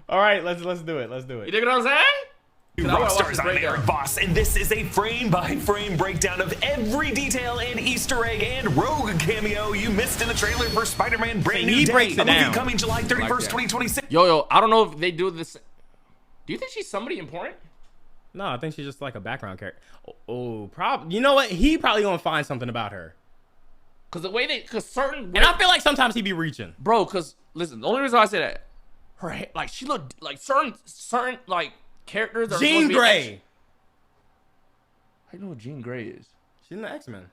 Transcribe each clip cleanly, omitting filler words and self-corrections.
All right, let's do it. Let's do it. You dig what I'm saying? Rockstars, I'm Eric Boss, and this is a frame-by-frame breakdown of every detail and Easter egg and rogue cameo you missed in the trailer for Spider-Man Brand New Day, a movie coming July 31st, 2026. Yo, I don't know if they do this. Do you think she's somebody important? No, I think she's just like a background character. Oh, probably. You know what? He probably gonna find something about her. Cause the way they, and I feel like sometimes he be reaching, bro. Cause listen, the only reason I say that, her like she looked like certain like characters. Are Jean Grey. I know what Jean Grey is. She's in the X-Men.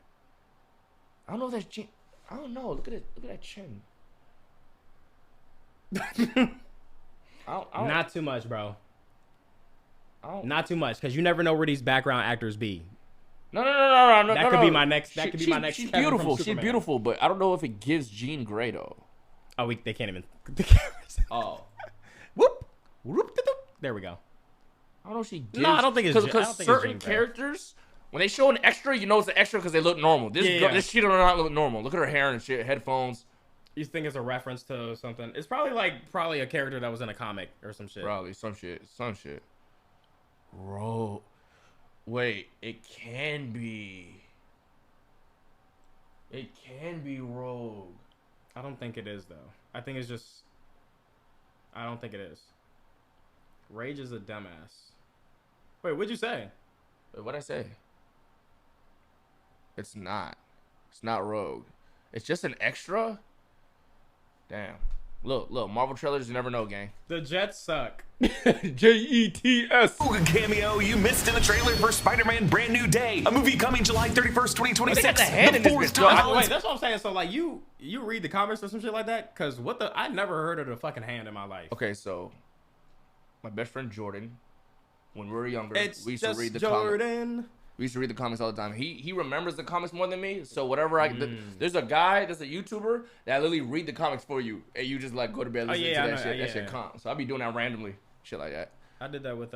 I don't know if that's Jean. I don't know. Look at it. Look at that chin. I don't, not too much, bro. Not too much, because you never know where these background actors be. No. That could be my next. That could be my next. She's beautiful. She's beautiful, but I don't know if it gives Jean Grey though. Oh, they can't even. The cameras. Oh. Whoop. There we go. I don't know if she gives. No, I don't think it's because certain characters, when they show an extra, you know it's an extra because they look normal. This shit does not look normal. Look at her hair and shit, headphones. You think it's a reference to something? It's probably a character that was in a comic or some shit. Probably some shit. Bro, wait, it can be Rogue. I don't think it is though. I think it's just. I don't think it is. Rage is a dumbass. Wait, what'd you say? Wait, what'd I say? It's not. It's not Rogue. It's just an extra. Damn. Look, Marvel trailers, you never know, gang. The Jets suck. Jets. Cameo you missed in the trailer for Spider-Man Brand New Day, a movie coming July 31st, 2026. Wait, that's what I'm saying. So, like, you read the comics or some shit like that? Because I never heard of the fucking hand in my life. Okay, so, my best friend Jordan, when we were younger, we used to read the comics. We used to read the comics all the time. He remembers the comics more than me. So whatever there's a guy that's a YouTuber that literally read the comics for you, and you just like go to bed listening to that shit. That shit calm. So I'll be doing that randomly, shit like that. I did that with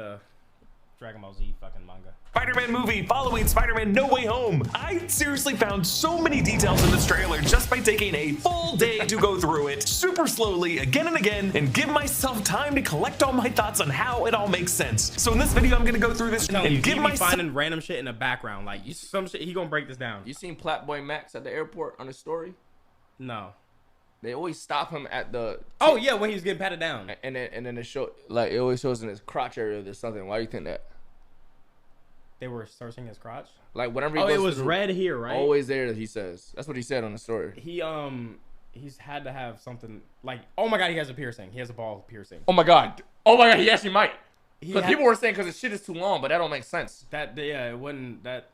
Dragon Ball Z fucking manga. Spider-Man movie following Spider-Man No Way Home. I seriously found so many details in this trailer just by taking a full day to go through it super slowly again and again and give myself time to collect all my thoughts on how it all makes sense. So in this video, I'm gonna go through this and give myself finding random shit in the background. Like some shit, he gonna break this down. You seen plaqueboymax at the airport on his story? No. They always stop him at the. Oh yeah, when he's getting patted down. And then it show like it always shows in his crotch area. There's something. Why do you think that? They were searching his crotch. Like whenever he goes it was red here, right? Always there. He says that's what he said on the story. He's had to have something like. Oh my god, he has a piercing. He has a ball piercing. Oh my god, he actually might. Because people were saying because the shit is too long, but that don't make sense. It wouldn't that.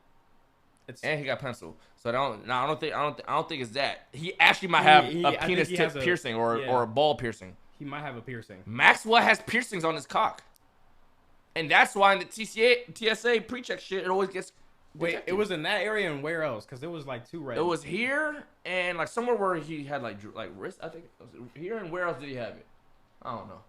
And he got pencil, so I don't think it's that. He actually might have a penis tip piercing or a ball piercing. He might have a piercing. Maxwell has piercings on his cock, and that's why in the TSA pre-check shit it always gets. Wait, it was in that area and where else? Because it was like too red. It was here and like somewhere where he had like wrist. I think it was here, and where else did he have it? I don't know.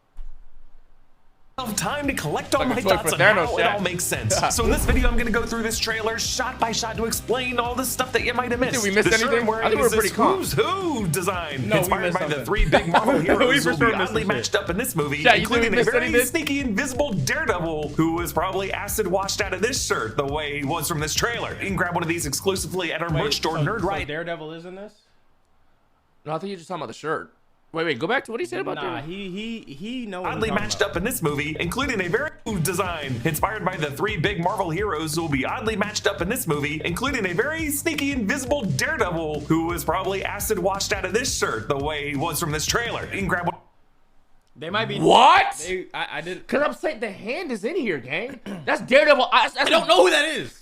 Time to collect all my thoughts on how it all makes sense. So in this video, I'm going to go through this trailer shot by shot to explain all the stuff that you might have missed. Did we miss anything? I think we were pretty calm. Who's Who design, inspired by the three big Marvel heroes who will be oddly matched up in this movie, including a very sneaky, invisible Daredevil who was probably acid washed out of this shirt the way he was from this trailer. You can grab one of these exclusively at our merch store, NerdRight. So Daredevil is in this? No, I think you're just talking about the shirt. Wait, go back to what he said about that. He knows. Oddly matched up in this movie, including a very new design inspired by the three big Marvel heroes who will be oddly matched up in this movie, including a very sneaky, invisible Daredevil who was probably acid washed out of this shirt the way he was from this trailer. You can grab one. They might be. What? I didn't. Cause I'm saying the hand is in here, gang. That's Daredevil. I don't know who that is.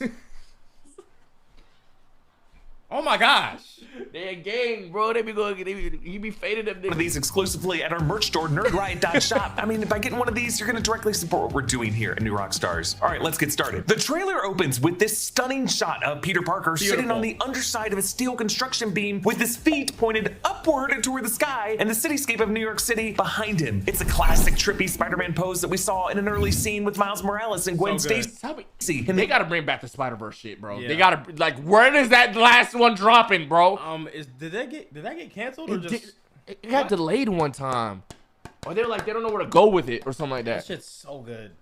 Oh my gosh. They a gang, bro. He be faded up there. One of these exclusively at our merch store, nerdriot.shop. I mean, by getting one of these, you're going to directly support what we're doing here at New Rockstars. All right, let's get started. The trailer opens with this stunning shot of Peter Parker sitting on the underside of a steel construction beam with his feet pointed upward toward the sky and the cityscape of New York City behind him. It's a classic trippy Spider-Man pose that we saw in an early scene with Miles Morales and Gwen Stacy. They got to bring back the Spider-Verse shit, bro. Yeah. They got to, like, where is that last one dropping, bro? Did that get canceled or just it got delayed one time? Or they're like, they don't know where to go with it or something like that. That shit's so good.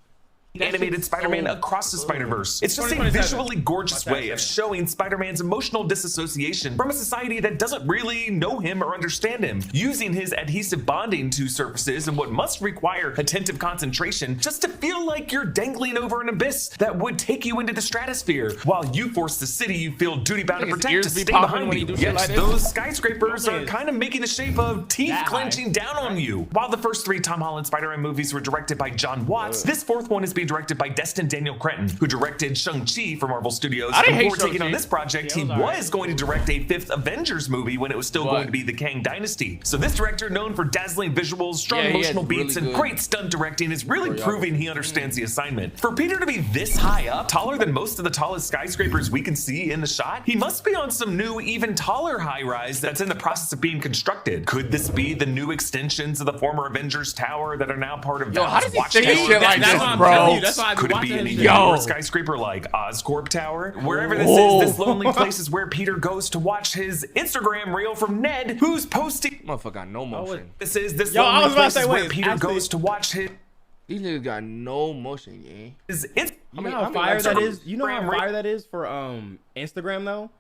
Animated Spider-Man Across the Spider-Verse. It's just a visually gorgeous way of showing Spider-Man's emotional disassociation from a society that doesn't really know him or understand him, using his adhesive bonding to surfaces and what must require attentive concentration just to feel like you're dangling over an abyss that would take you into the stratosphere, while you force the city you feel duty-bound to protect to stay behind you. Yet like those skyscrapers are kind of making the shape of teeth clenching down on you. While the first 3 Tom Holland Spider-Man movies were directed by John Watts, this 4th one is being directed by Destin Daniel Cretton, who directed Shang-Chi for Marvel Studios. Before taking on this project, he was going to direct a 5th Avengers movie when it was still going to be the Kang Dynasty. So this director, known for dazzling visuals, strong emotional beats, and great stunt directing, is really proving he understands the assignment. For Peter to be this high up, taller than most of the tallest skyscrapers we can see in the shot, he must be on some new, even taller high-rise that's in the process of being constructed. Could this be the new extensions of the former Avengers Tower that are now part of Valve's Watchtower? Could it be an even newer skyscraper like Oscorp Tower? Wherever this is, this lonely place is where Peter goes to watch his Instagram reel from Ned, who's posting. Motherfucker got no motion. This lonely place is where Peter goes to watch his. These niggas got no motion, yeah. You know how fire that is? You know how fire that is for Instagram though?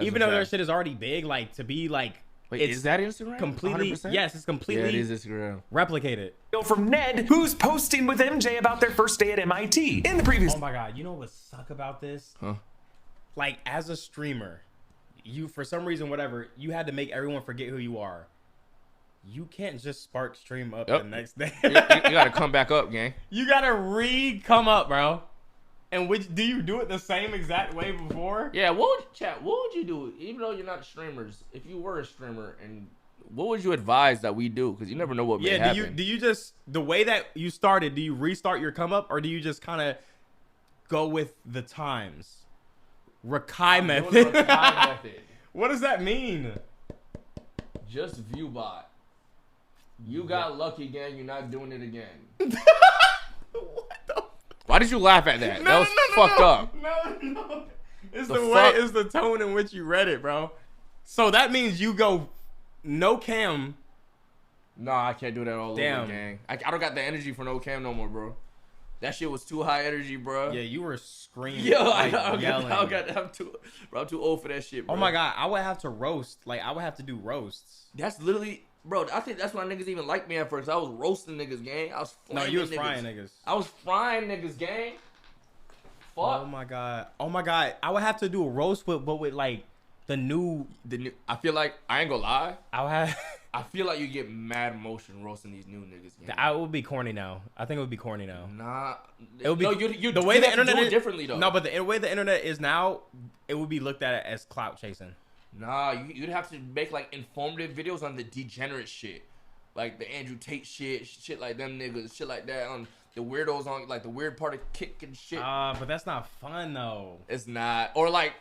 Even though their shit is already big, like to be like. Wait, is that Instagram? Completely, 100%? Yes, it's completely. Yeah, it is Instagram. Replicated. From Ned, who's posting with MJ about their first day at MIT. In the previous. Oh my god, you know what suck about this? Huh? Like as a streamer, you for some reason, whatever, you had to make everyone forget who you are. You can't just spark stream up the next day. you gotta come back up, gang. You gotta come up, bro. And do you do it the same exact way before? Yeah, what would you do, even though you're not streamers, if you were a streamer, and what would you advise that we do? Because you never know what may happen. Do you just, the way that you started, do you restart your come up, or do you just kind of go with the times? Rakai method. What does that mean? Just view bot. You got lucky, gang. You're not doing it again. What the? Why did you laugh at that? That was fucked up. No. It's the way, it's the tone in which you read it, bro. So that means you go no cam. Nah, I can't do that all over, gang. I don't got the energy for no cam no more, bro. That shit was too high energy, bro. Yeah, you were screaming. Yo, I'm too old for that shit, bro. Oh my god, I would have to roast. Like, I would have to do roasts. That's literally, bro. I think that's why niggas even liked me at first. I was roasting niggas, gang. I was flaming you was frying niggas. I was frying niggas, gang. Fuck. Oh my god. I would have to do a roast but with like the new. I feel like, I ain't gonna lie. I feel like you get mad emotion roasting these new niggas. I would be corny now. I think it would be corny now. Nah, it would be. No, the way the internet is differently though. No, but the way the internet is now, it would be looked at as clout chasing. Nah, you'd have to make like informative videos on the degenerate shit, like the Andrew Tate shit like them niggas, shit like that, on the weirdos on like the weird part of kick and shit. But that's not fun though. It's not, or like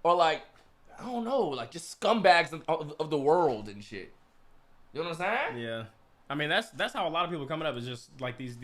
I don't know, like just scumbags of the world and shit. You know what I'm saying? Yeah. I mean, that's how a lot of people coming up is just like these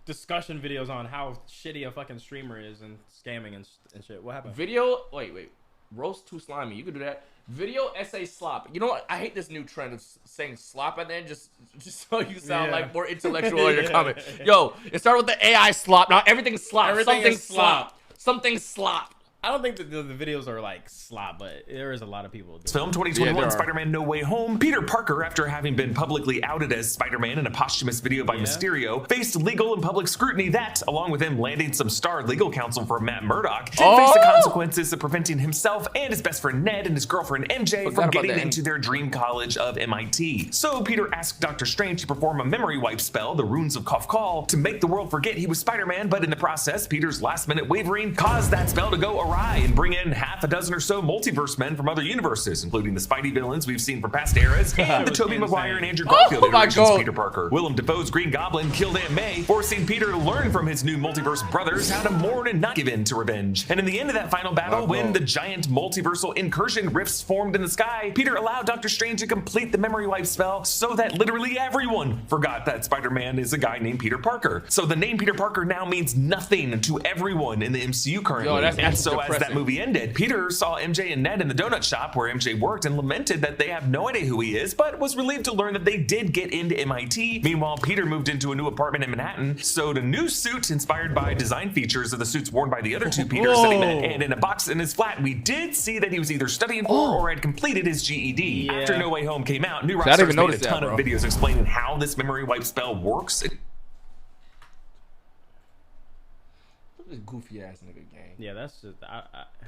discussion videos on how shitty a fucking streamer is and scamming and shit. What happened? Wait. Roast too slimy. You could do that. Video essay slop. You know what? I hate this new trend of saying slop and then just so you sound like more intellectual in your comment. Yo, it started with the AI slop. Now everything's slop. Something's slop. Something's slop. I don't think that the videos are like slop, but there is a lot of people. Film 2021 Spider-Man No Way Home. Peter Parker, after having been publicly outed as Spider-Man in a posthumous video by Mysterio, faced legal and public scrutiny that, along with him landing some starred legal counsel for Matt Murdock, did face the consequences of preventing himself and his best friend Ned and his girlfriend MJ from getting into their dream college of MIT. So Peter asked Dr. Strange to perform a memory wipe spell, the Runes of Kafkal, to make the world forget he was Spider-Man, but in the process, Peter's last-minute wavering caused that spell to go awry and bring in half a dozen or so multiverse men from other universes, including the Spidey villains we've seen from past eras, and the Tobey Maguire and Andrew Garfield iterations of Peter Parker. Willem Dafoe's Green Goblin killed Aunt May, forcing Peter to learn from his new multiverse brothers how to mourn and not give in to revenge. And in the end of that final battle, when the giant multiversal incursion rifts formed in the sky, Peter allowed Doctor Strange to complete the memory wipe spell so that literally everyone forgot that Spider-Man is a guy named Peter Parker. So the name Peter Parker now means nothing to everyone in the MCU currently. Yo, that's and so as that movie ended, Peter saw MJ and Ned in the donut shop where MJ worked and lamented that they have no idea who he is, but was relieved to learn that they did get into MIT. Meanwhile, Peter moved into a new apartment in Manhattan, sewed a new suit inspired by design features of the suits worn by the other two Peters that he met, and in a box in his flat, we did see that he was either studying for or had completed his GED. After No Way Home came out, New Rockstars made a ton of videos explaining how this memory wipe spell works. This goofy ass nigga game. Yeah, that's just.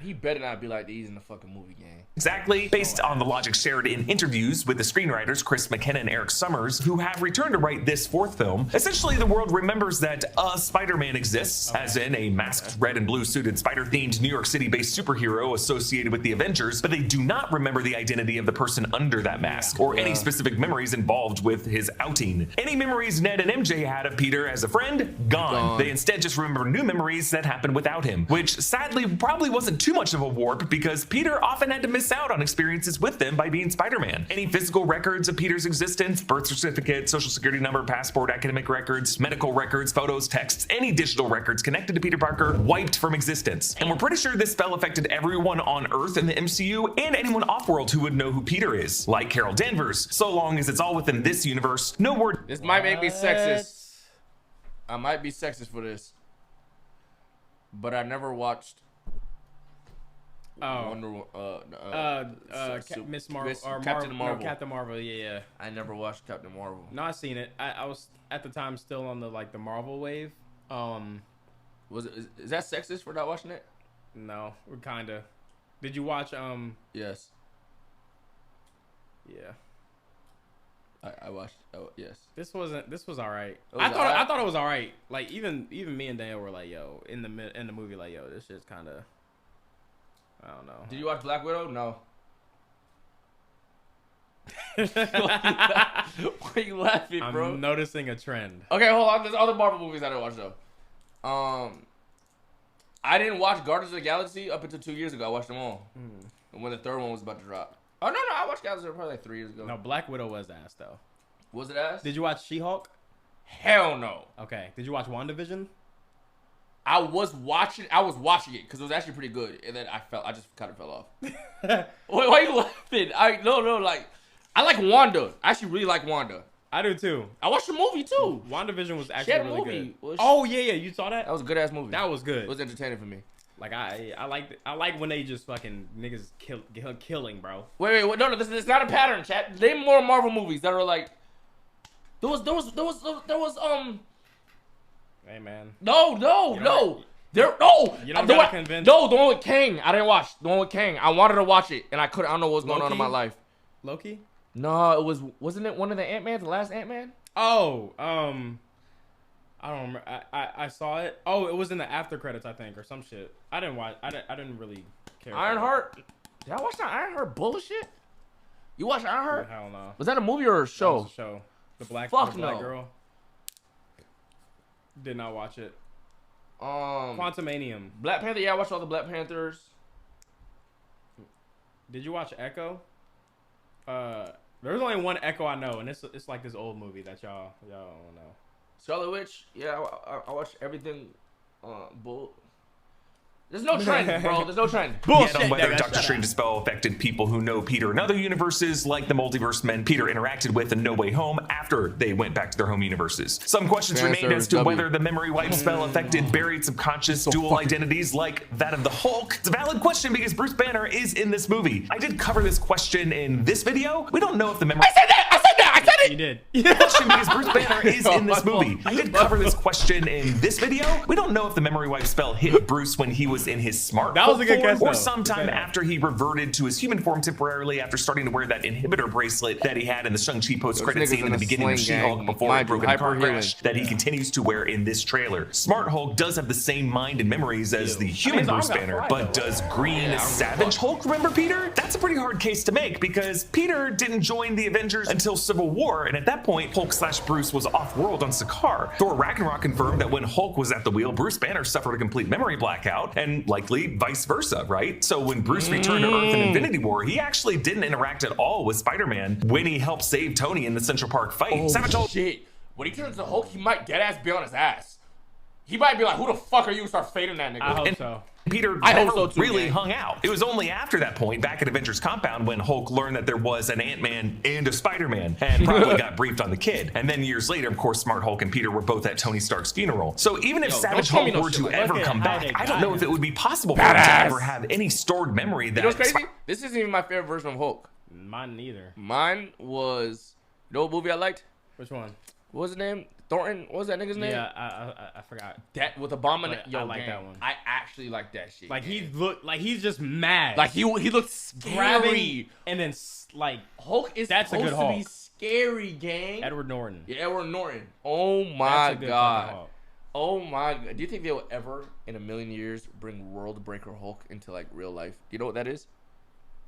He better not be like these in the fucking movie game. Exactly, based on the logic shared in interviews with the screenwriters Chris McKenna and Eric Summers, who have returned to write this fourth film. Essentially, the world remembers that a Spider-Man exists, as in a masked red and blue suited spider-themed New York City-based superhero associated with the Avengers, but they do not remember the identity of the person under that mask, or any specific memories involved with his outing. Any memories Ned and MJ had of Peter as a friend, gone. They instead just remember new memories that happened without him, which sadly probably wasn't too much of a warp because Peter often had to miss out on experiences with them by being Spider-Man. Any physical records of Peter's existence, birth certificate, social security number, passport, academic records, medical records, photos, texts, any digital records connected to Peter Parker wiped from existence. And we're pretty sure this spell affected everyone on Earth in the MCU and anyone off-world who would know who Peter is, like Carol Danvers. So long as it's all within this universe, no word. This might make me sexist. I might be sexist for this. But I never watched Miss Marvel or Captain Marvel. No, Captain Marvel, yeah. I never watched Captain Marvel. No, I seen it. I was at the time still on the the Marvel wave. Is that sexist for not watching it? No, we're kinda. Did you watch Yes. Yeah. I watched. Oh yes. This was alright. I thought it was alright. Like even me and Daniel were like, yo, in the movie, like, yo, this shit's kind of. I don't know. Did you watch Black Widow? No. Why are you laughing, bro? I'm noticing a trend. Okay, hold on. There's other Marvel movies I didn't watch though. I didn't watch Guardians of the Galaxy up until 2 years ago. I watched them all. And when the third one was about to drop. Oh no, I watched Guardians probably like 3 years ago. No, Black Widow was ass though. Was it ass? Did you watch She-Hulk? Hell no. Okay. Did you watch WandaVision? I was watching it because it was actually pretty good, and then I just kind of fell off. Wait, why are you laughing? I like Wanda. I actually really like Wanda. I do too. I watched the movie too. WandaVision was actually really good. You saw that? That was a good ass movie. That was good. It was entertaining for me. Like I like when they just fucking niggas killing, bro. Wait, no, this is not a pattern, chat. Name more Marvel movies that are like. There was Hey man. No. There You don't gotta convince. No, the one with Kang. I didn't watch the one with Kang. I wanted to watch it and I couldn't. I don't know what's going on in my life. Loki? No, wasn't it one of the Ant-Man, the last Ant-Man? Oh, I don't remember. I saw it. Oh, it was in the after credits, I think, or some shit. I didn't watch. I didn't really care. Ironheart. Did I watch that Ironheart bullshit? You watched Ironheart? Hell no. Was that a movie or a show? That was a show. The black girl. Did not watch it. Quantumanium. Black Panther. Yeah, I watched all the Black Panthers. Did you watch Echo? There's only one Echo I know, and it's like this old movie that y'all don't know. Scarlet Witch. Yeah, I watched everything. There's no trend, bro. There's no trend. Yet on whether Doctor Strange's spell affected people who know Peter in other universes, like the multiverse men Peter interacted with in No Way Home after they went back to their home universes. Some questions remained as to whether the memory wipe spell affected buried subconscious dual identities like that of the Hulk. It's a valid question because Bruce Banner is in this movie. I did cover this question in this video. We don't know if the memory... I said that! You did. Question because Bruce Banner is in this movie. I did cover this question in this video. We don't know if the memory wipe spell hit Bruce when he was in his smart form or sometime after he reverted to his human form temporarily after starting to wear that inhibitor bracelet that he had in the Shang-Chi post-credit scene in the beginning of She-Hulk before a broken car crash that he continues to wear in this trailer. Smart Hulk does have the same mind and memories as the human Bruce Banner, but does Green Savage Hulk remember Peter? That's a pretty hard case to make because Peter didn't join the Avengers until Civil War, and at that point, Hulk/Bruce was off-world on Sakaar. Thor Ragnarok confirmed that when Hulk was at the wheel, Bruce Banner suffered a complete memory blackout, and likely vice versa, right? So when Bruce returned to Earth in Infinity War, he actually didn't interact at all with Spider-Man when he helped save Tony in the Central Park fight. Oh, Savage Hulk. Shit. When he turns to Hulk, he might deadass be on his ass. He might be like, who the fuck are you? Start fading that nigga. I hope so. Peter never really hung out. It was only after that point, back at Avengers Compound, when Hulk learned that there was an Ant-Man and a Spider-Man, and probably got briefed on the kid. And then years later, of course, Smart Hulk and Peter were both at Tony Stark's funeral. So even if Savage Hulk were to ever come back, I don't know if it would be possible for him to ever have any stored memory. That you know what's crazy? This isn't even my favorite version of Hulk. Mine neither. Mine was, you know what movie I liked? Which one? What was his name? Thornton? What was that nigga's name? Yeah, I forgot. That with Obama. I like that one. I actually like that shit. Like he looked like he's just mad. Like he looked scary. And then like Hulk is that's supposed a good Hulk. to be scary, gang. Edward Norton. Yeah, Edward Norton. Oh my god. Oh my god. Do you think they will ever in a million years bring World Breaker Hulk into like real life? Do you know what that is?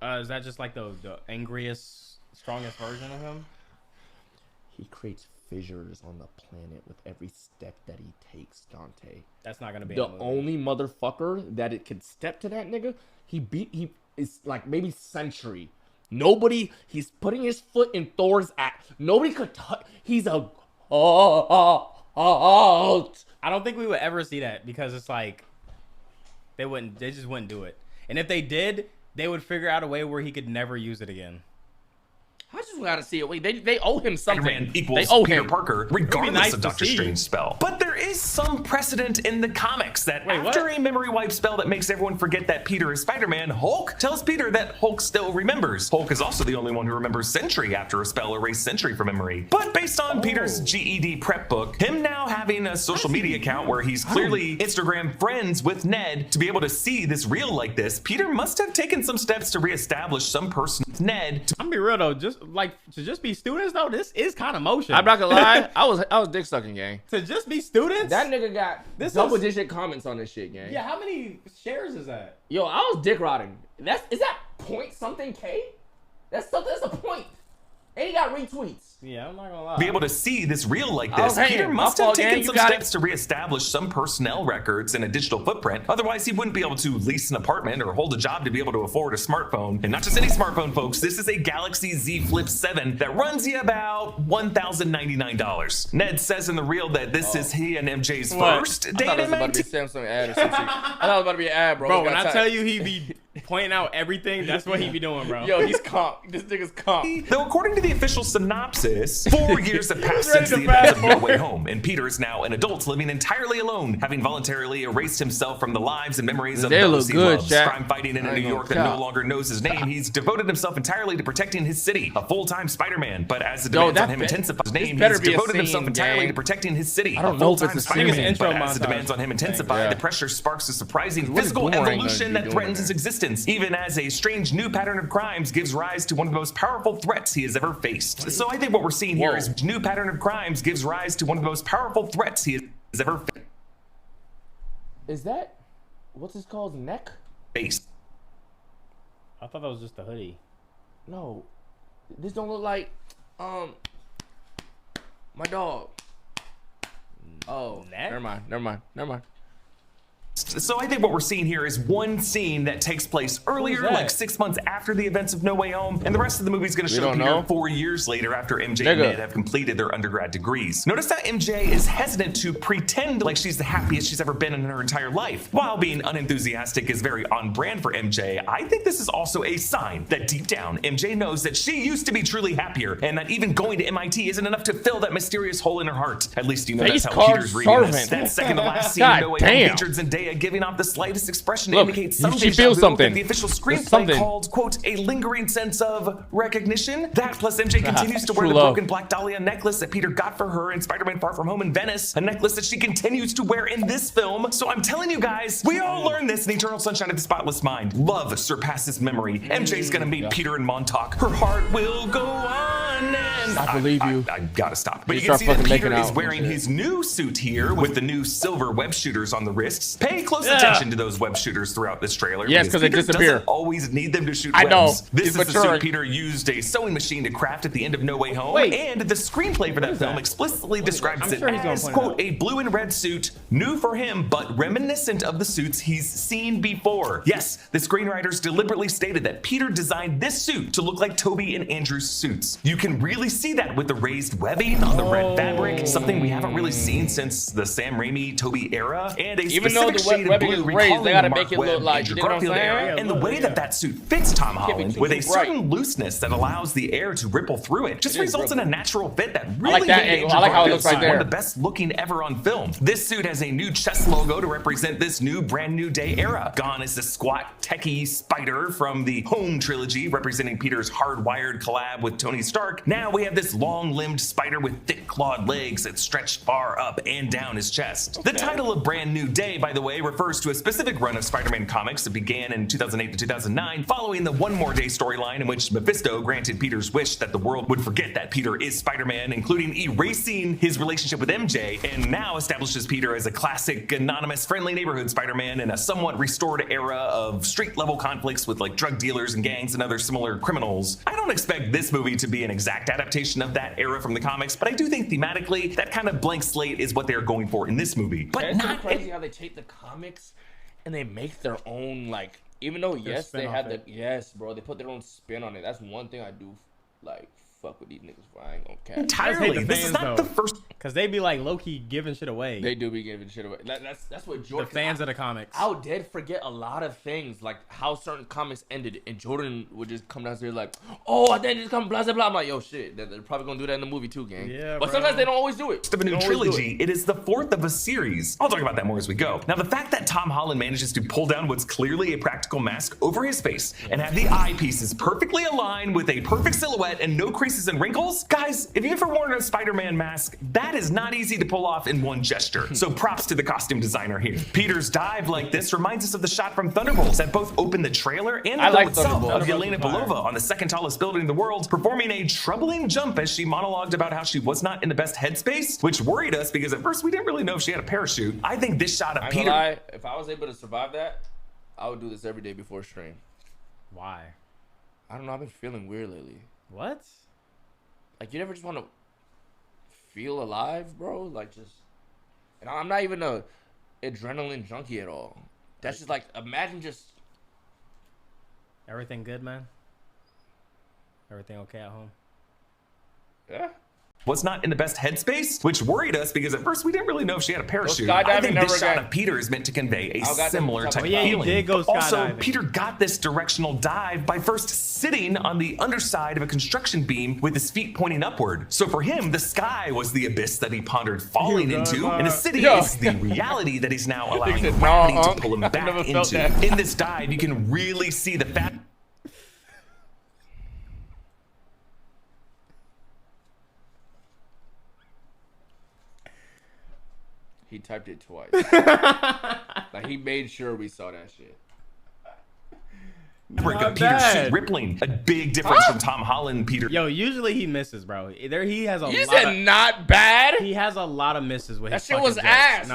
Is that just like the angriest, strongest version of him? He creates fissures on the planet with every step that he takes, Dante. That's not gonna be the only motherfucker that it could step to that nigga. He is like maybe Sentry. Nobody. He's putting his foot in Thor's ass. Nobody could touch. He's a. I don't think we would ever see that because it's like they just wouldn't do it. And if they did, they would figure out a way where he could never use it again. I just gotta see it. Wait, they owe him something. Spider-Man equals Peter Parker, regardless of Doctor Strange's spell. But there is some precedent in the comics that after a memory wipe spell that makes everyone forget that Peter is Spider-Man, Hulk tells Peter that Hulk still remembers. Hulk is also the only one who remembers Sentry after a spell erased Sentry from memory. But based on Peter's GED prep book, him now having a social media account where he's clearly Instagram friends with Ned, to be able to see this reel like this, Peter must have taken some steps to reestablish some person with Ned. I'm gonna be real though, to be students though, this is kind of motion. I'm not gonna lie, I was dick sucking, gang. To just be students, that nigga got double-digit comments on this shit, gang. Yeah, how many shares is that? Yo, I was dick rotting. Is that point something K? That's a point. And he got retweets. Yeah, I'm not gonna lie. Be able to see this reel like this, Peter must have taken some steps to reestablish some personnel records and a digital footprint. Otherwise, he wouldn't be able to lease an apartment or hold a job to be able to afford a smartphone. And not just any smartphone, folks. This is a Galaxy Z Flip 7 that runs you about $1,099. Ned says in the reel that this is he and MJ's first date. I thought it was about to be Samsung ad or something. I thought it was about to be an ad, bro. Bro, when I tell you he be pointing out everything, that's what he be doing, bro. Yo, he's comp. This nigga's comp. Though according to the official synopsis, 4 years have passed since the events of No Way Home, and Peter is now an adult living entirely alone, having voluntarily erased himself from the lives and memories of those he loves. Crime fighting in a New York that no longer knows his name, he's devoted himself entirely to protecting his city, a full-time Spider-Man. But as the demands on him intensify his name, he's devoted himself entirely to protecting his city, a full-time Spider-Man. But as the demands on him intensify, the pressure sparks a surprising physical evolution that threatens his existence, even as a strange new pattern of crimes gives rise to one of the most powerful threats he has ever faced. So I think what we're seeing here is new pattern of crimes gives rise to one of the most powerful threats he has ever faced. Is that what's his called neck? Face. I thought that was just a hoodie. No, this don't look like my dog. Oh, never mind. So I think what we're seeing here is one scene that takes place earlier, like 6 months after the events of No Way Home, and the rest of the movie is going to show Peter 4 years later after MJ and Ned have completed their undergrad degrees. Notice that MJ is hesitant to pretend like she's the happiest she's ever been in her entire life. While being unenthusiastic is very on brand for MJ, I think this is also a sign that deep down, MJ knows that she used to be truly happier, and that even going to MIT isn't enough to fill that mysterious hole in her heart. At least you know that's how Peter's reading this. That second to last scene, No Way Home featured Zendaya giving off the slightest expression to indicate some she feels something. The official screenplay called, quote, a lingering sense of recognition. That plus MJ continues to wear the broken Black Dahlia necklace that Peter got for her in Spider-Man Far From Home in Venice, a necklace that she continues to wear in this film. So I'm telling you guys, we all learned this in Eternal Sunshine of the Spotless Mind. Love surpasses memory. MJ's gonna meet Peter in Montauk. Her heart will go on, and I believe you. I gotta stop. But you can see that Peter is wearing his new suit here with the new silver web shooters on the wrists. Pay close attention to those web shooters throughout this trailer. Yes, because they disappear. Doesn't always need them to shoot webs. I know. This is the suit Peter used a sewing machine to craft at the end of No Way Home. And the screenplay for that film explicitly describes it as, quote, a blue and red suit, new for him, but reminiscent of the suits he's seen before. Yes, the screenwriters deliberately stated that Peter designed this suit to look like Toby and Andrew's suits. You can really see that with the raised webbing on the red fabric, something we haven't really seen since the Sam Raimi, Toby era, and a even though the shade of blue raised, they gotta Mark make it Webb, look like, Andrew you know what I'm Garfield saying? era, and the way that suit fits Tom Holland with a certain looseness that allows the air to ripple through it just results in a natural fit that really made Andrew Garfield's suit one of the best looking ever on film. This suit has a new chest logo to represent this new brand new day era. Gone is the squat techie spider from the Home trilogy representing Peter's hardwired collab with Tony Stark. Now we have this long-limbed spider with thick clawed legs that stretch far up and down his chest. The title of Brand New Day, by the way, refers to a specific run of Spider-Man comics that began in 2008 to 2009 following the One More Day storyline in which Mephisto granted Peter's wish that the world would forget that Peter is Spider-Man, including erasing his relationship with MJ, and now establishes Peter as a classic, anonymous, friendly neighborhood Spider-Man in a somewhat restored era of street-level conflicts with like drug dealers and gangs and other similar criminals. I don't expect this movie to be an exact adaptation of that era from the comics, but I do think thematically that kind of blank slate is what they're going for in this movie. But it's not crazy how they take the comics and they make their own, like, even though yes they had the bro, they put their own spin on it. That's one thing I do like fuck with these niggas for. I ain't gonna cap. Entirely. This is not the first, because they be like low-key giving shit away. They do be giving shit away. That's what Jordan. The fans of the comics. I did forget a lot of things, like how certain comics ended, and Jordan would just come downstairs like, "Oh, I think it's come blah blah blah." I'm like, "Yo, shit, they're probably gonna do that in the movie too, gang." Yeah, but sometimes they don't always do it. Of a new trilogy, it is the fourth of a series. I'll talk about that more as we go. Now, the fact that Tom Holland manages to pull down what's clearly a practical mask over his face and have the eyepieces perfectly aligned with a perfect silhouette and no creases and wrinkles, guys, if you ever worn a Spider-Man mask, that is not easy to pull off in one gesture. So props to the costume designer here. Peter's dive like this reminds us of the shot from Thunderbolts that both opened the trailer and the film itself of Yelena Belova on the second tallest building in the world, performing a troubling jump as she monologued about how she was not in the best headspace, which worried us because at first we didn't really know if she had a parachute. I think this shot of Peter... If I was able to survive that, I would do this every day before stream. Why? I don't know, I've been feeling weird lately. What? Like, you never just want to feel alive, bro? Like, just... And I'm not even a adrenaline junkie at all. That's just like, imagine just... Everything good, man? Everything okay at home? Yeah. Was not in the best headspace, which worried us because at first we didn't really know if she had a parachute. I think this shot of Peter is meant to convey a similar type of feeling. He did go also, Peter got this directional dive by first sitting on the underside of a construction beam with his feet pointing upward. So for him, the sky was the abyss that he pondered falling into, and the city is the reality that he's now allowing gravity to pull him back into. In this dive, you can really see the fact. He typed it twice. Like, he made sure we saw that shit. Peter's suit rippling, a big difference from Tom Holland. Peter. Yo, usually he misses, bro. He has a lot. You said not bad. He has a lot of misses with his. That shit was ass.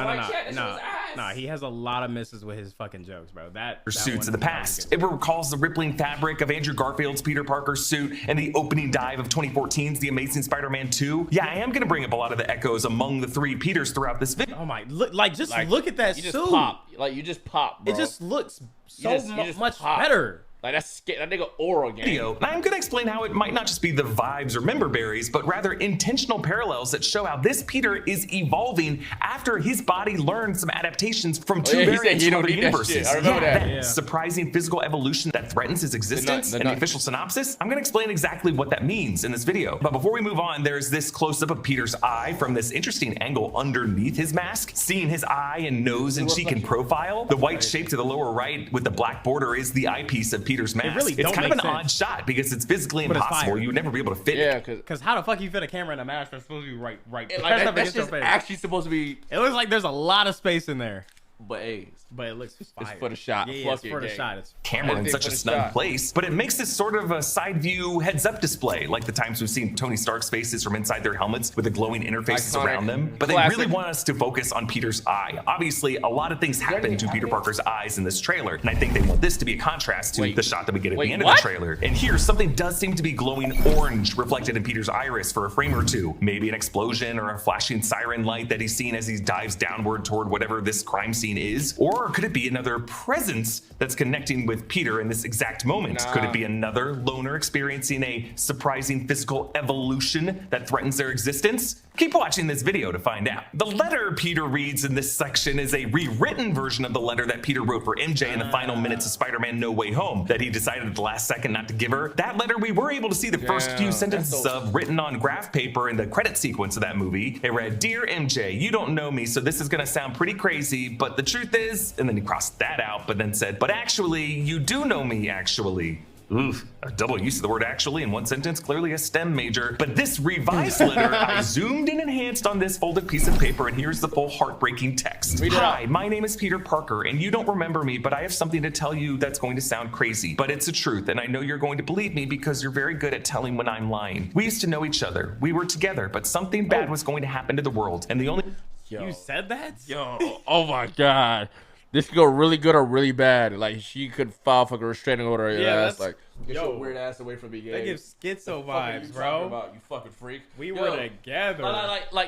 No, he has a lot of misses with his fucking jokes, bro. That suits in the past. It recalls the rippling fabric of Andrew Garfield's Peter Parker suit and the opening dive of 2014's The Amazing Spider-Man 2. Yeah, I am gonna bring up a lot of the echoes among the three Peters throughout this video. Oh my, look at that suit. Just pop. Like, you just pop, bro. It just looks so much better. Like, that nigga aura game. I'm gonna explain how it might not just be the vibes or member berries, but rather intentional parallels that show how this Peter is evolving after his body learned some adaptations from two variants from other universes. I remember that. Surprising physical evolution that threatens his existence. And the official synopsis, I'm gonna explain exactly what that means in this video. But before we move on, there's this close-up of Peter's eye from this interesting angle underneath his mask, seeing his eye and nose and cheek in profile. The white shape to the lower right with the black border is the eyepiece of Peter's mask. It's kind of an odd shot because it's physically impossible. You would never be able to fit it. Because how the fuck you fit a camera in a mask that's supposed to be right? That's just actually supposed to be. It looks like there's a lot of space in there. But hey, it looks fire. It's for the shot. Yeah, it's for the shot. It's camera in such a snug place, but it makes this sort of a side view heads-up display, like the times we've seen Tony Stark's faces from inside their helmets with the glowing interfaces around them. But they really want us to focus on Peter's eye. Obviously, a lot of things happen to Peter Parker's eyes in this trailer, and I think they want this to be a contrast to the shot that we get at the end of the trailer. And here, something does seem to be glowing orange reflected in Peter's iris for a frame or two. Maybe an explosion or a flashing siren light that he's seen as he dives downward toward whatever this crime scene scene is? Or could it be another presence that's connecting with Peter in this exact moment? Could it be another loner experiencing a surprising physical evolution that threatens their existence? Keep watching this video to find out. The letter Peter reads in this section is a rewritten version of the letter that Peter wrote for MJ in the final minutes of Spider-Man No Way Home that he decided at the last second not to give her. That letter we were able to see the first few sentences of written on graph paper in the credit sequence of that movie. It read, "Dear MJ, you don't know me, so this is gonna sound pretty crazy, but the truth is," and then he crossed that out, but then said, "But actually, you do know me, actually." Oof, a double use of the word actually in one sentence, clearly a STEM major. But this revised letter, I zoomed and enhanced on this folded piece of paper, and here's the full heartbreaking text. Hi, my name is Peter Parker, and you don't remember me, but I have something to tell you that's going to sound crazy. But it's the truth, and I know you're going to believe me because you're very good at telling when I'm lying. We used to know each other. We were together, but something bad was going to happen to the world, and the only... You said that? Yo, oh my God. This could go really good or really bad. Like, she could file for a restraining order. Ass. Like, get your weird ass away from me. They give schizo vibes, bro. About, you fucking freak. We were together.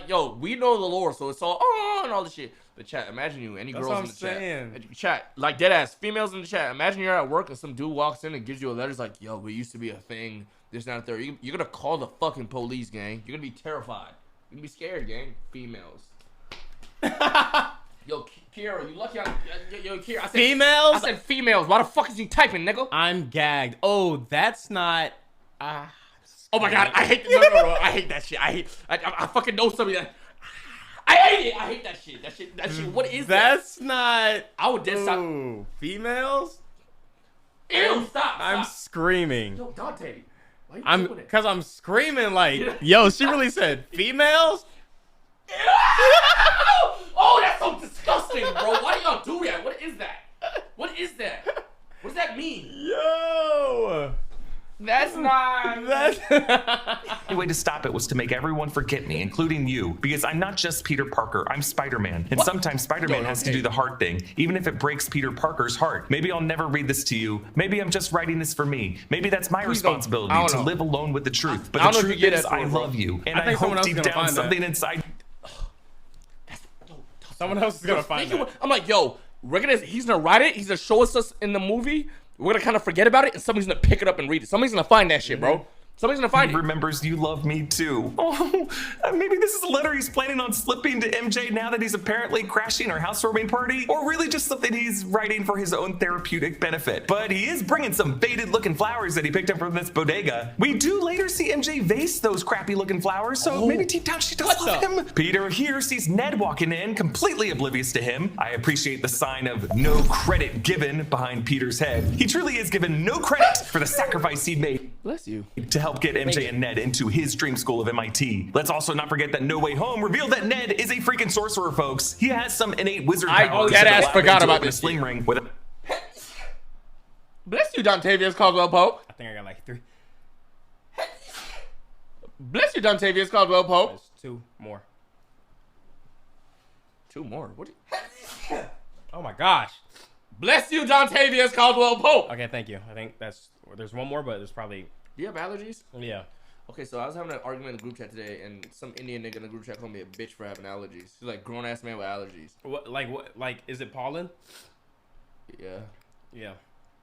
Yo, we know the lore, so it's all and all this shit. But chat, imagine you, any girls in the chat. Chat, like dead ass, females in the chat. Imagine you're at work and some dude walks in and gives you a letter. It's like, yo, we used to be a thing. This, not there. You're gonna call the fucking police, gang. You're gonna be terrified. You're gonna be scared, gang. Females. Yo, Kira, you lucky. Yo, Kira, I said females. I said females. Why the fuck is you typing, nigga? I'm gagged. Oh, that's not. Oh my God, I hate. No, I hate that shit. I fucking know somebody that. I hate it. I hate that shit. That shit. What is that? That's not. I would dead stop. Females. Ew! Stop! I'm screaming. Yo, Dante. Why I'm doing it? Because I'm screaming like, yo, she really said females. Oh, that's so disgusting, bro. Why do y'all do that? What is that? What is that? What does that mean? Yo. That's not. The only way to stop it was to make everyone forget me, including you, because I'm not just Peter Parker, I'm Spider-Man. And sometimes Spider-Man has to do the hard thing, even if it breaks Peter Parker's heart. Maybe I'll never read this to you. Maybe I'm just writing this for me. Maybe that's my responsibility to live alone with the truth. But the truth is, I love you. And I hope deep down something inside. Someone else is gonna find it. I'm like, yo, he's gonna write it. He's gonna show us in the movie. We're gonna kind of forget about it, and somebody's gonna pick it up and read it. Somebody's gonna find that shit, bro. Somebody's gonna find it. He remembers you love me too. Oh, maybe this is a letter he's planning on slipping to MJ now that he's apparently crashing our housewarming party, or really just something he's writing for his own therapeutic benefit. But he is bringing some faded looking flowers that he picked up from this bodega. We do later see MJ vase those crappy looking flowers, so maybe deep down she does love him. Peter here sees Ned walking in, completely oblivious to him. I appreciate the sign of no credit given behind Peter's head. He truly is given no credit for the sacrifice he made. Bless you. To help get MJ and Ned into his dream school of MIT. Let's also not forget that No Way Home revealed that Ned is a freaking sorcerer, folks. He has some innate wizard powers. That ass forgot about this sling ring with a... Bless you, Dontavious Caldwell Pope. I think I got like 3. Bless you, Dontavious Caldwell Pope. There's 2 more. 2 more? What? Oh my gosh. Bless you, Dontavious Caldwell Pope. Okay, thank you. I think there's 1 more, but there's probably... Do you have allergies? Yeah. Okay, so I was having an argument in the group chat today, and some Indian nigga in the group chat called me a bitch for having allergies. He's like, grown-ass man with allergies. What? Like, is it pollen? Yeah. Yeah.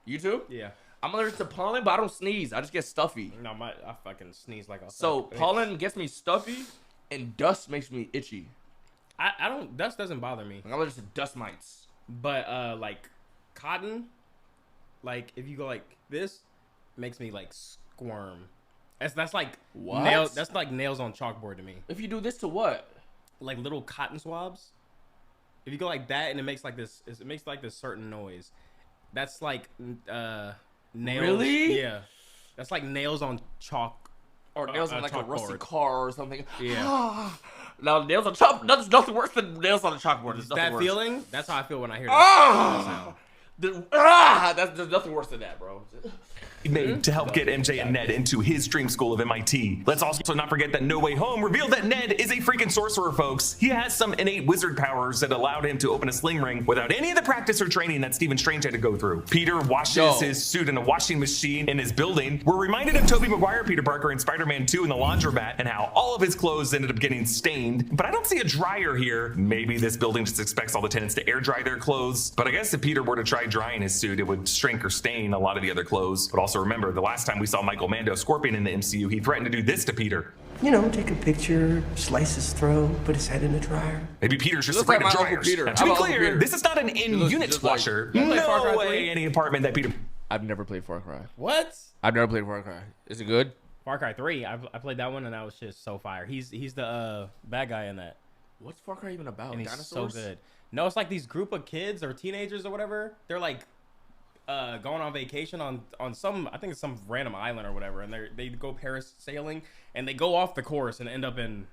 You too? Yeah. I'm allergic to pollen, but I don't sneeze. I just get stuffy. No, I fucking sneeze like a... So, pollen gets me stuffy, and dust makes me itchy. I don't... Dust doesn't bother me. Like, I'm allergic to dust mites. But, like, cotton, like, if you go like this, makes me, like, squirm. That's like what? Nails. That's like nails on chalkboard to me. If you do this to what? Like little cotton swabs. If you go like that and it makes like this, it makes like this certain noise. That's like nails. Really? Yeah. That's like nails on chalk. Or nails on like a rusty car or something. Yeah. Now nails on chalk. There's nothing worse than nails on a chalkboard. There's that worse. Feeling? That's how I feel when I hear that sound. There's nothing worse than that, bro. made to help get MJ and Ned into his dream school of MIT. Let's also not forget that No Way Home revealed that Ned is a freaking sorcerer, folks. He has some innate wizard powers that allowed him to open a sling ring without any of the practice or training that Stephen Strange had to go through. Peter washes his suit in a washing machine in his building. We're reminded of Tobey Maguire Peter Parker in Spider-Man 2 in the laundromat and how all of his clothes ended up getting stained. But I don't see a dryer here. Maybe this building just expects all the tenants to air dry their clothes. But I guess if Peter were to try drying his suit, it would shrink or stain a lot of the other clothes. But also remember, the last time we saw Michael Mando Scorpion in the MCU, he threatened to do this to Peter. You know, take a picture, slice his throat, put his head in the dryer. Maybe Peter's just afraid of dryers. Now, to be clear, this is not an in-unit flusher. No way any apartment that Peter... I've never played Far Cry. What? I've never played Far Cry. Is it good? Far Cry 3. I played that one and that was just so fire. He's the bad guy in that. What's Far Cry even about? And he's Dinosaurs? so good. No, it's like these group of kids or teenagers or whatever. They're like going on vacation on some, I think it's some random island or whatever, and they go parasailing and they go off the course and end up in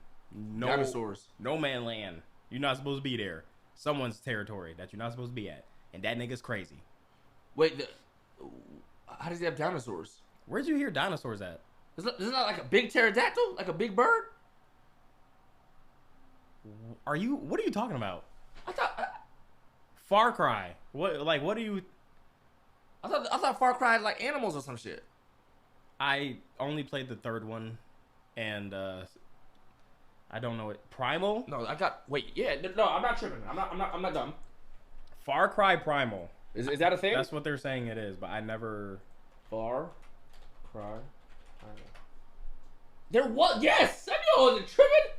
dinosaurs. No man land. You're not supposed to be there. Someone's territory that you're not supposed to be at, and that nigga's crazy. Wait, how does he have dinosaurs? Where'd you hear dinosaurs at? Isn't that like a big pterodactyl, like a big bird? What are you talking about? I thought Far Cry. What are you? I thought Far Cry had like animals or some shit. I only played the third one, and I don't know it. Primal? No, no, I'm not tripping. I'm not dumb. Far Cry Primal. Is that a thing? That's what they're saying it is, but I never. Far Cry. There was Samuel wasn't tripping.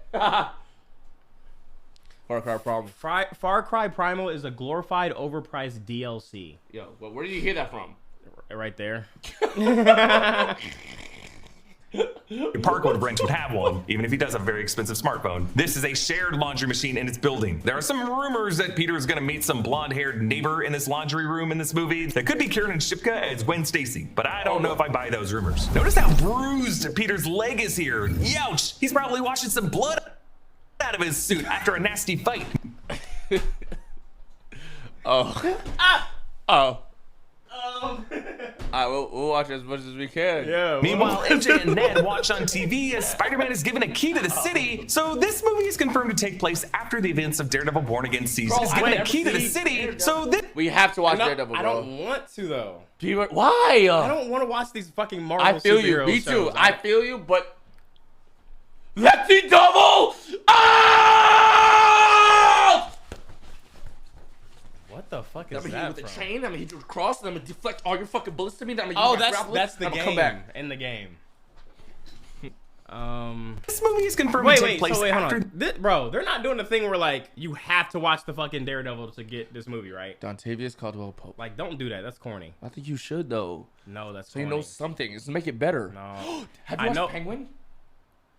Far Cry Primal. Far Cry Primal is a glorified, overpriced DLC. Yo, well, where did you hear that from? Right there. Parkour Branch would have one, even if he does have a very expensive smartphone. This is a shared laundry machine in its building. There are some rumors that Peter is going to meet some blonde-haired neighbor in this laundry room in this movie. That could be Kieran Shipka as Gwen Stacy, but I don't know if I buy those rumors. Notice how bruised Peter's leg is here. Youch! He's probably washing some blood out of his suit after a nasty fight. Oh. We'll watch as much as we can. Yeah. Meanwhile, MJ and Ned watch on TV as Spider-Man is given a key to the city. So this movie is confirmed to take place after the events of Daredevil Born Again season. He's given a key to the city. So this... We have to watch Daredevil, bro. I don't want to though. Why? I don't want to watch these fucking Marvel I feel you. superhero Me too. shows. I feel you, but let the devil out! What the fuck is that with from? a chain. He drew cross and I'm gonna deflect all your fucking bullets to me. That's the game. Come back. In the game. This movie is confirmed to take place after... Bro, they're not doing the thing where like you have to watch the fucking Daredevil to get this movie, right? Dontavious Caldwell Pope. Like, don't do that. That's corny. I think you should though. No, that's so corny. you know something. Just make it better. No. Have you watched Penguin?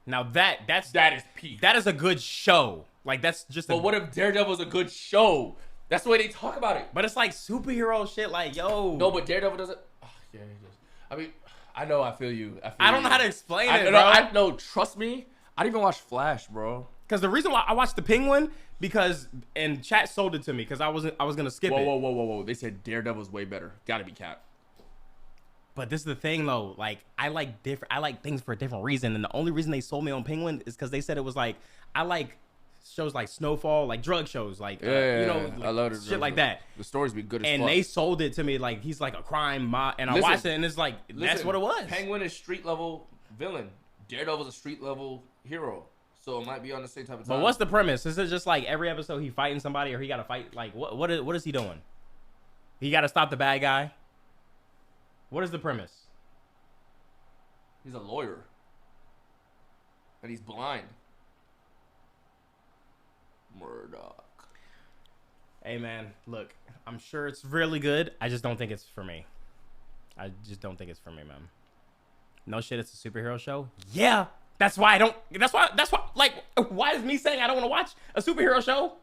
Now that is peak. That is a good show. Like that's just. But what if Daredevil's a good show? That's the way they talk about it. But it's like superhero shit. Like, yo. No, but Daredevil doesn't. Oh, yeah, he does. I mean, I know. I feel you. I don't know how to explain it, bro. I know. Trust me. I didn't even watch Flash, bro. Because the reason why I watched the Penguin and chat sold it to me because I was gonna skip it. Whoa! They said Daredevil's way better. Gotta be cap. But this is the thing though. Like I like things for a different reason, and the only reason they sold me on Penguin is because they said it was like I like shows like Snowfall, like drug shows, like you know, like I love it. Shit like that. The stories be good as fuck. And they sold it to me like he's like a crime mob, and I watched it and it's like that's what it was. Penguin is street level villain. Daredevil's a street level hero, so it might be on the same type of time. But what's the premise? Is it just like every episode he fighting somebody, or he got to fight? Like what is he doing? He got to stop the bad guy. What is the premise? He's a lawyer, and he's blind. Murdoch. Hey man, look, I'm sure it's really good. I just don't think it's for me. I just don't think it's for me, man. No shit, it's a superhero show. Yeah, that's why I don't. That's why. Like, why is me saying I don't want to watch a superhero show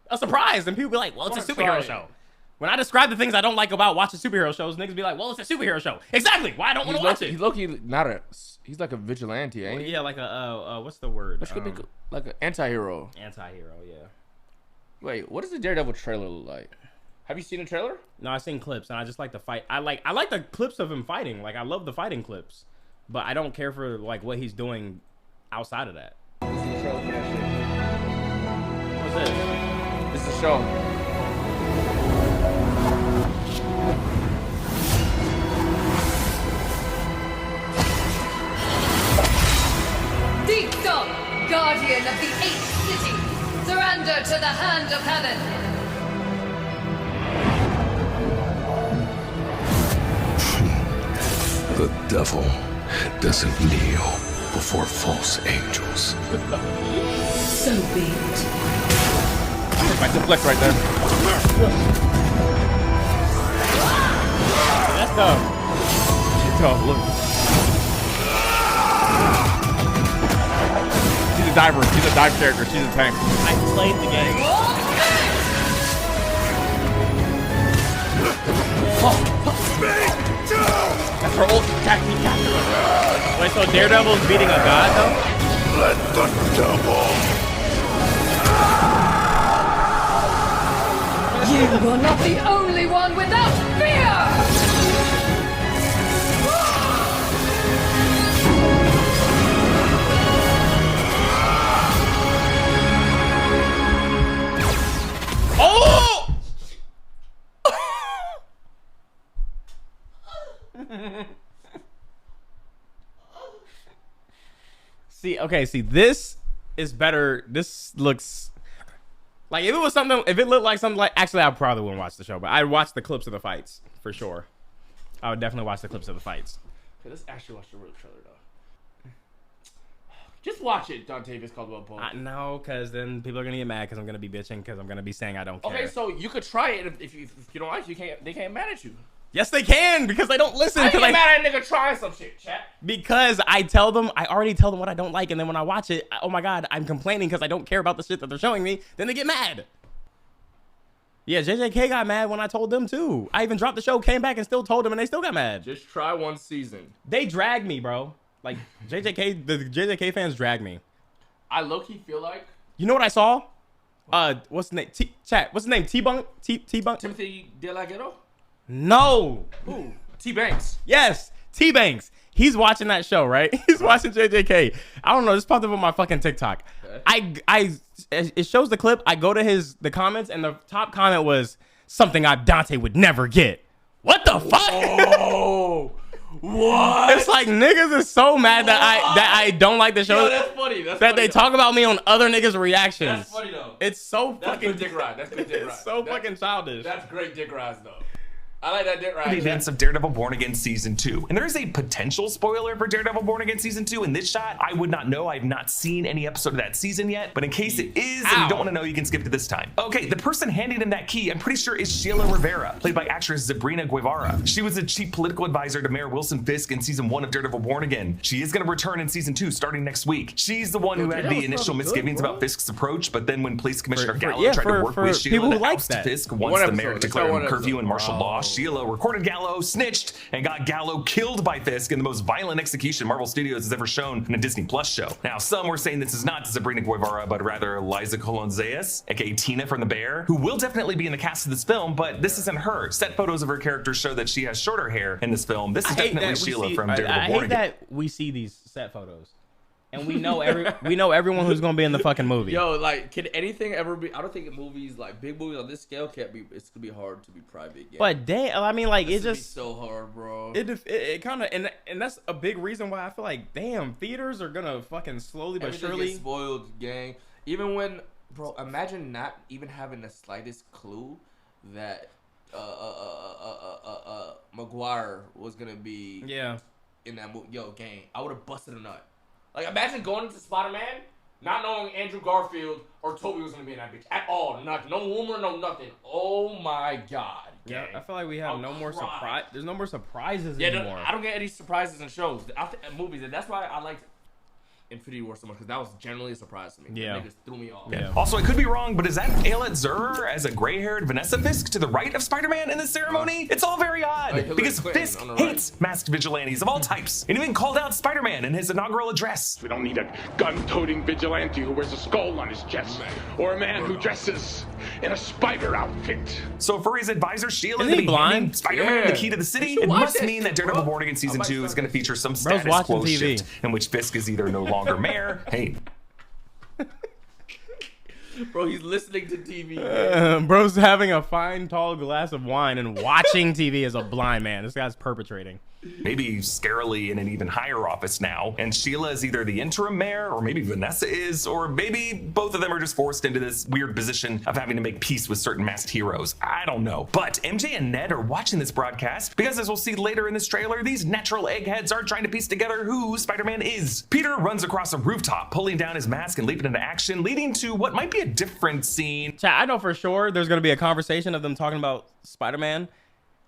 a surprise? And people be like, "Well, it's a superhero show." When I describe the things I don't like about watching superhero shows, niggas be like, "Well, it's a superhero show." Exactly. Why I don't want to watch it. He's low-key not a. He's like a vigilante, ain't he? Yeah, like a what's the word? Which could be like an anti-hero. Anti-hero, yeah. Wait, what does the Daredevil trailer look like? Have you seen a trailer? No, I've seen clips, and I just like the fight. I like the clips of him fighting. Like, I love the fighting clips, but I don't care for like what he's doing outside of that. What's this? This is a show. Deep Dog, guardian of the 8th city, surrender to the hand of heaven. The devil doesn't kneel before false angels. So be it. My deflect right there. That's tough. She's tough. Look. She's a diver. She's a dive character. She's a tank. I played the game. That's her ult. Wait, so Daredevil's beating a god though? Let the devil. You are not the only one without fear! Oh! See, this is better. This looks like if it was something, if it looked like something like, actually, I probably wouldn't watch the show, but I'd watch the clips of the fights for sure. I would definitely watch the clips of the fights. Okay, let's actually watch the real trailer though. Just watch it, Dontavious Caldwell Pope. No, because then people are gonna get mad because I'm gonna be bitching because I'm gonna be saying I don't care. Okay, so you could try it if you don't like it, they can't mad at you. Yes, they can because they don't listen. I get mad at a nigga trying some shit, chat. Because I already tell them what I don't like, and then when I watch it, oh my god, I'm complaining because I don't care about the shit that they're showing me. Then they get mad. Yeah, JJK got mad when I told them too. I even dropped the show, came back, and still told them, and they still got mad. Just try one season. They dragged me, bro. Like JJK, the JJK fans dragged me. I low-key feel like. You know what I saw? What's the name? Chat. What's the name? T-Bunk? T-Bunk? Timothy De La Ghetto? No. Who? T-Banks. Yes, T-Banks. He's watching that show, right? He's watching JJK. I don't know. This popped up on my fucking TikTok. Okay. It shows the clip. I go to the comments, and the top comment was something ImDontai would never get. What the fuck? Oh, what? It's like niggas is so mad that I don't like the show. Yo, that's funny. That's that funny, they talk about me on other niggas' reactions. That's funny though. It's so fucking good dick ride. That's good dick ride. It's so fucking childish. That's great dick rides though. I like that dick ride. The events of Daredevil Born Again Season 2. And there is a potential spoiler for Daredevil Born Again Season 2 in this shot. I would not know. I have not seen any episode of that season yet. But in case it is and you don't want to know, you can skip to this time. Okay, the person handing him that key, I'm pretty sure is Sheila Rivera, played by actress Sabrina Guevara. She was a chief political advisor to Mayor Wilson Fisk in Season 1 of Daredevil Born Again. She is going to return in Season 2 starting next week. She's the one who had the initial misgivings about Fisk's approach, but then when Police Commissioner Gallo tried to work with Sheila to oust Fisk once the mayor declared curfew and martial law, Sheila recorded Gallo, snitched, and got Gallo killed by Fisk in the most violent execution Marvel Studios has ever shown in a Disney Plus show. Now, some were saying this is not Sabrina Guevara, but rather Liza Colon-Zayas, aka Tina from The Bear, who will definitely be in the cast of this film, but this isn't her. Set photos of her character show that she has shorter hair in this film. This is definitely Sheila from Daredevil Born Again. I hate that we see these set photos. And we know everyone who's gonna be in the fucking movie. Yo, like, can anything ever be? I don't think movies like big movies on this scale can't be. It's gonna be hard to be private. Yet. But damn, I mean, like, it's it just so hard, bro. It kind of and that's a big reason why I feel like damn theaters are gonna fucking slowly but surely get spoiled, gang. Even when, bro, imagine not even having the slightest clue that Maguire was gonna be in that movie. Yo, gang, I would have busted a nut. Like, imagine going into Spider-Man, not knowing Andrew Garfield or Toby was going to be in that bitch at all. Nothing. No rumor, no nothing. Oh, my God. Yeah, I feel like we have no more surprise. There's no more surprises anymore. Yeah, I don't get any surprises in shows. Movies. And that's why I like Infinity War so much, because that was generally a surprise to me. Yeah. Niggas threw me off. Yeah. Also, I could be wrong, but is that Ayelet Zurer as a gray-haired Vanessa Fisk to the right of Spider-Man in this ceremony? It's all very odd, because Fisk hates masked vigilantes of all types, and even called out Spider-Man in his inaugural address. We don't need a gun-toting vigilante who wears a skull on his chest, or a man who dresses in a spider outfit. So for his advisor Sheila Is to he be blind? handing Spider-Man the key to the city, it must mean that Daredevil Born Again Season 2 is going to feature some status quo shift in which Fisk is either no longer mayor. Hey. Bro, he's listening to TV. Bro's having a fine, tall glass of wine and watching TV as a blind man. This guy's perpetrating. Maybe scarily in an even higher office now, and Sheila is either the interim mayor, or maybe Vanessa is, or maybe both of them are just forced into this weird position of having to make peace with certain masked heroes. I don't know. But MJ and Ned are watching this broadcast because, as we'll see later in this trailer, these natural eggheads are trying to piece together who Spider-Man is. Peter runs across a rooftop, pulling down his mask and leaping into action, leading to what might be a different scene. Chat, I know for sure there's going to be a conversation of them talking about Spider-Man,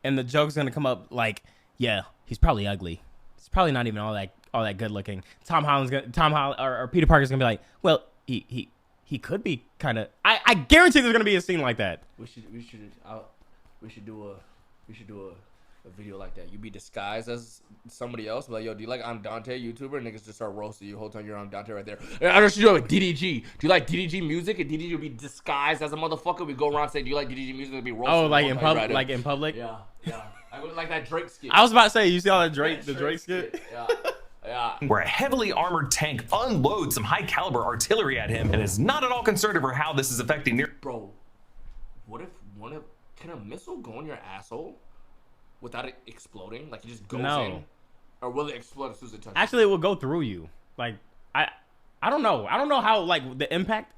and the joke's going to come up like, yeah, he's probably ugly. He's probably not even all that good looking. Tom Holland or Peter Parker's gonna be like, well, he could be kind of. I guarantee there's gonna be a scene like that. We should do a video like that. You be disguised as somebody else. Be like, yo, do you like ImDontai, YouTuber? And niggas just start roasting you the whole time you're ImDontai right there. And I just do like DDG. Do you like DDG music? And DDG will be disguised as a motherfucker. We go around and say, do you like DDG music? And be roasted. Oh, like in public, like in public. Yeah. I would like that Drake skit. I was about to say, you see all that Drake skit? Yeah. Where a heavily armored tank unloads some high caliber artillery at him and is not at all concerned over how this is affecting near. Bro, can a missile go in your asshole without it exploding? Like it just goes in? Or will it explode as soon as it touches? Actually, it will go through you. Like, I don't know. I don't know how, like, the impact.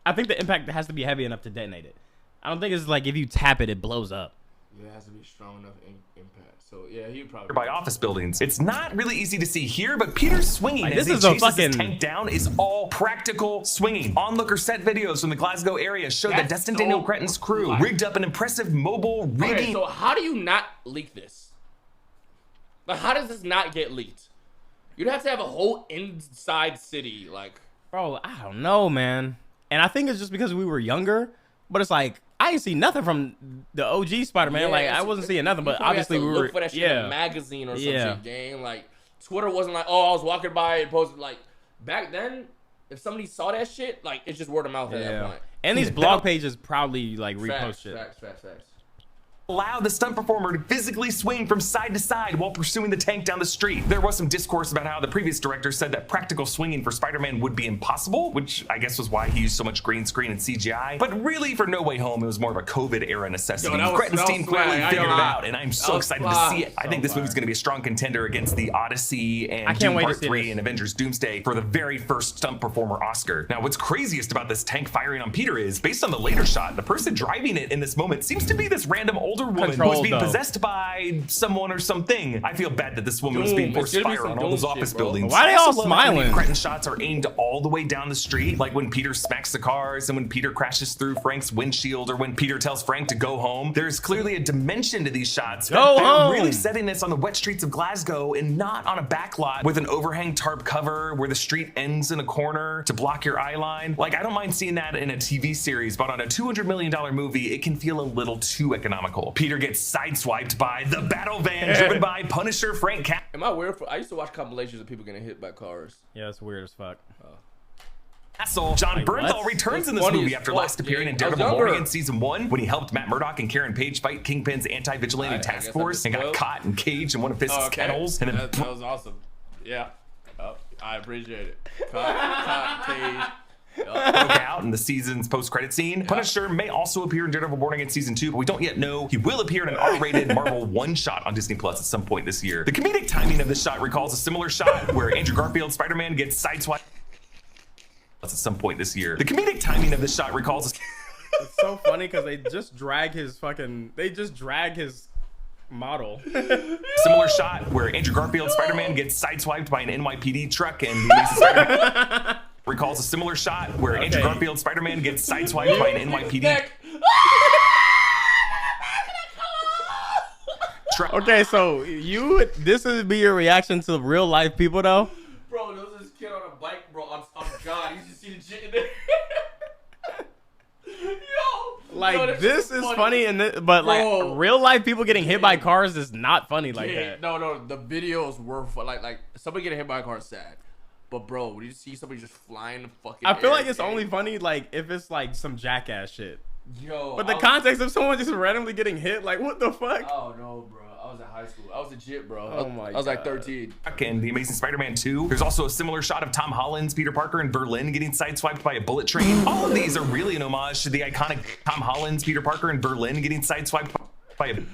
I think the impact has to be heavy enough to detonate it. I don't think it's like if you tap it, it blows up. Yeah, it has to be strong enough impact. So yeah, he probably by office buildings. It's not really easy to see here, but Peter's swinging like, as this he is chases his tank down is all practical swinging. Onlooker set videos from the Glasgow area show that Destin Daniel Cretton's crew rigged up an impressive mobile rigging. Okay, so how do you not leak this? Like, how does this not get leaked? You'd have to have a whole inside city, like. Bro, I don't know, man. And I think it's just because we were younger, but it's like, I didn't see nothing from the OG Spider-Man. Yeah, like I wasn't seeing nothing, but obviously we were. Look for that shit in a magazine or some shit, game. Like Twitter wasn't like, oh, I was walking by and posted. Like back then, if somebody saw that shit, like it's just word of mouth at that point. And these blog pages proudly like repost shit. Facts. Allow the stunt performer to physically swing from side to side while pursuing the tank down the street. There was some discourse about how the previous director said that practical swinging for Spider-Man would be impossible, which I guess was why he used so much green screen and CGI. But really, for No Way Home, it was more of a COVID-era necessity. Cretton's team clearly figured it out, and I'm so excited to see it. I think this movie's going to be a strong contender against the Odyssey and Doom Part 3 and Avengers Doomsday for the very first stunt performer Oscar. Now, what's craziest about this tank firing on Peter is, based on the later shot, the person driving it in this moment seems to be this random older woman who's being possessed by someone or something. I feel bad that this woman was being forced fire on all those office buildings. Why are they all smiling? Cretton shots are aimed all the way down the street, like when Peter smacks the cars and when Peter crashes through Frank's windshield or when Peter tells Frank to go home. There's clearly a dimension to these shots. Go home! Really setting this on the wet streets of Glasgow and not on a backlot with an overhang tarp cover where the street ends in a corner to block your eye line. Like, I don't mind seeing that in a TV series, but on a $200 million movie, it can feel a little too economical. Peter gets sideswiped by the battle van driven by Punisher Frank Castle. Am I weird? I used to watch compilations of people getting hit by cars. Yeah, that's weird as fuck. John Bernthal returns in this movie after last appearing in Daredevil Born Again Season 1 when he helped Matt Murdock and Karen Page fight Kingpin's anti-vigilante task force and got caught and caged in one of Fisk's kennels. And then that was awesome. Yeah. I appreciate it. Caught, caged. Broke out in the season's post-credit scene. Punisher may also appear in Daredevil Born Again Season 2, but we don't yet know. He will appear in an R-rated Marvel one-shot on Disney Plus at some point this year. The comedic timing of this shot recalls a similar shot where Andrew Garfield's Spider-Man gets sideswiped at some point this year. The comedic timing of this shot recalls It's so funny because they just drag his model. Similar shot where Andrew Garfield's Spider-Man gets sideswiped by an NYPD truck and releases Spider-Man. Recalls a similar shot where Andrew Garfield's Spider-Man gets sideswiped by an NYPD. Okay, so this would be your reaction to real life people though? Bro, there was this kid on a bike, bro. I'm God, you should see the shit in there. This is funny, but like real life people getting hit by cars is not funny like that. No, the videos were like somebody getting hit by a car is sad. But bro, when you see somebody just flying the fucking I feel like it's only funny like if it's like some jackass shit. Yo. But the context of someone just randomly getting hit, like, what the fuck? Oh no, bro. I was in high school. I was legit, bro. Oh my I was like 13. In The Amazing Spider-Man 2, there's also a similar shot of Tom Holland's Peter Parker in Berlin getting sideswiped by a bullet train. All of these are really an homage to the iconic Tom Holland's Peter Parker in Berlin getting sideswiped by a bullet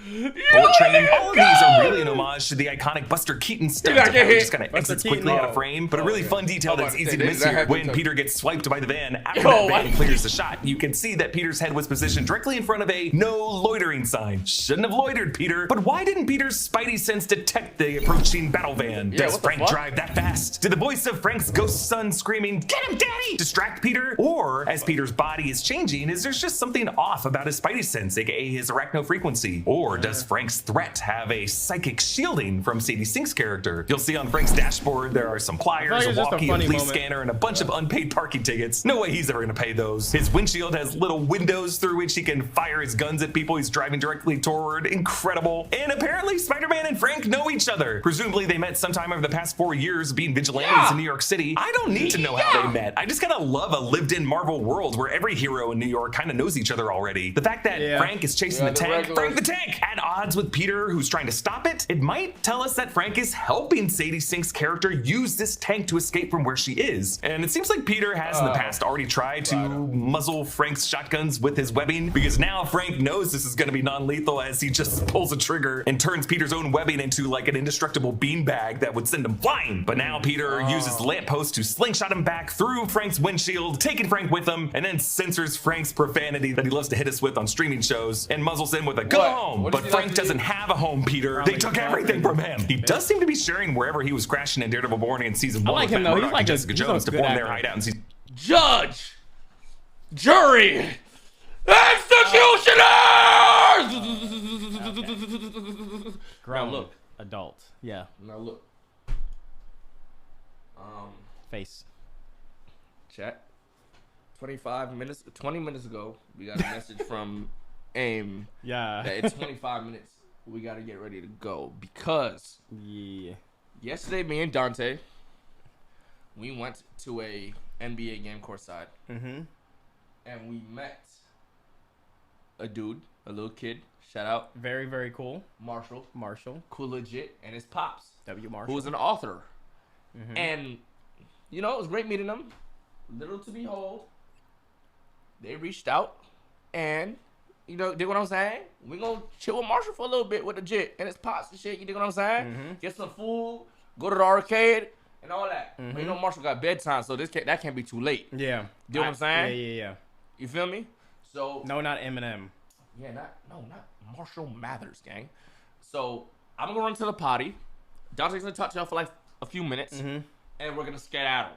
train. All of these are really an homage to the iconic Buster Keaton stunt. Just kind of exits quickly out of frame, but a really fun detail that's easy to miss here. When Peter gets swiped by the van, after the van clears the shot, you can see that Peter's head was positioned directly in front of a no loitering sign. Shouldn't have loitered, Peter. But why didn't Peter's spidey sense detect the approaching battle van? Does Frank drive that fast? Did the voice of Frank's ghost son screaming, "Get him, Daddy!" distract Peter? Or, as Peter's body is changing, is there just something off about his spidey sense, aka his arachno frequency? Or does Frank's threat have a psychic shielding from Sadie Sink's character? You'll see on Frank's dashboard there are some pliers, a walkie, a police scanner, and a bunch of unpaid parking tickets. No way he's ever gonna pay those. His windshield has little windows through which he can fire his guns at people he's driving directly toward. Incredible. And apparently Spider-Man and Frank know each other. Presumably they met sometime over the past 4 years being vigilantes in New York City. I don't need to know how they met. I just kind of love a lived-in Marvel world where every hero in New York kind of knows each other already. The fact that Frank is chasing the tank, Frank the tank, at odds with Peter, who's trying to stop it, it might tell us that Frank is helping Sadie Sink's character use this tank to escape from where she is. And it seems like Peter has in the past already tried to muzzle Frank's shotguns with his webbing, because now Frank knows this is going to be non-lethal as he just pulls a trigger and turns Peter's own webbing into like an indestructible beanbag that would send him flying. But now Peter uses the lamppost to slingshot him back through Frank's windshield, taking Frank with him, and then censors Frank's profanity that he loves to hit us with on streaming shows and muzzles him with a "go home." But Frank doesn't have a home, Peter. They took everything from him. He does seem to be sharing wherever he was crashing in Daredevil Born in season 1 with Murdock and Jessica Jones to form their hideout in season. Judge, jury, executioners. Now look, adult. Yeah. Now look. Face. Chat. 20 minutes ago, we got a message from AIM. Yeah. That it's 25 minutes. We got to get ready to go because yesterday, me and Dante, we went to a NBA game courtside. And we met a dude, a little kid. Shout out. Very, very cool. Marshall. Cool legit. And his pops. W. Marshall. Who's an author. And, you know, it was great meeting them. Little to behold, they reached out and, you know, dig what I'm saying? We gonna chill with Marshall for a little bit with the jit and his pops and shit. You dig what I'm saying? Get some food, go to the arcade, and all that. But you know, Marshall got bedtime, so that can't be too late. Yeah. Dig what I'm saying? Yeah. You feel me? So no, not Eminem. Yeah, not Marshall Mathers, gang. So I'm gonna run to the potty. Dante's gonna talk to y'all for like a few minutes, and we're gonna skedaddle.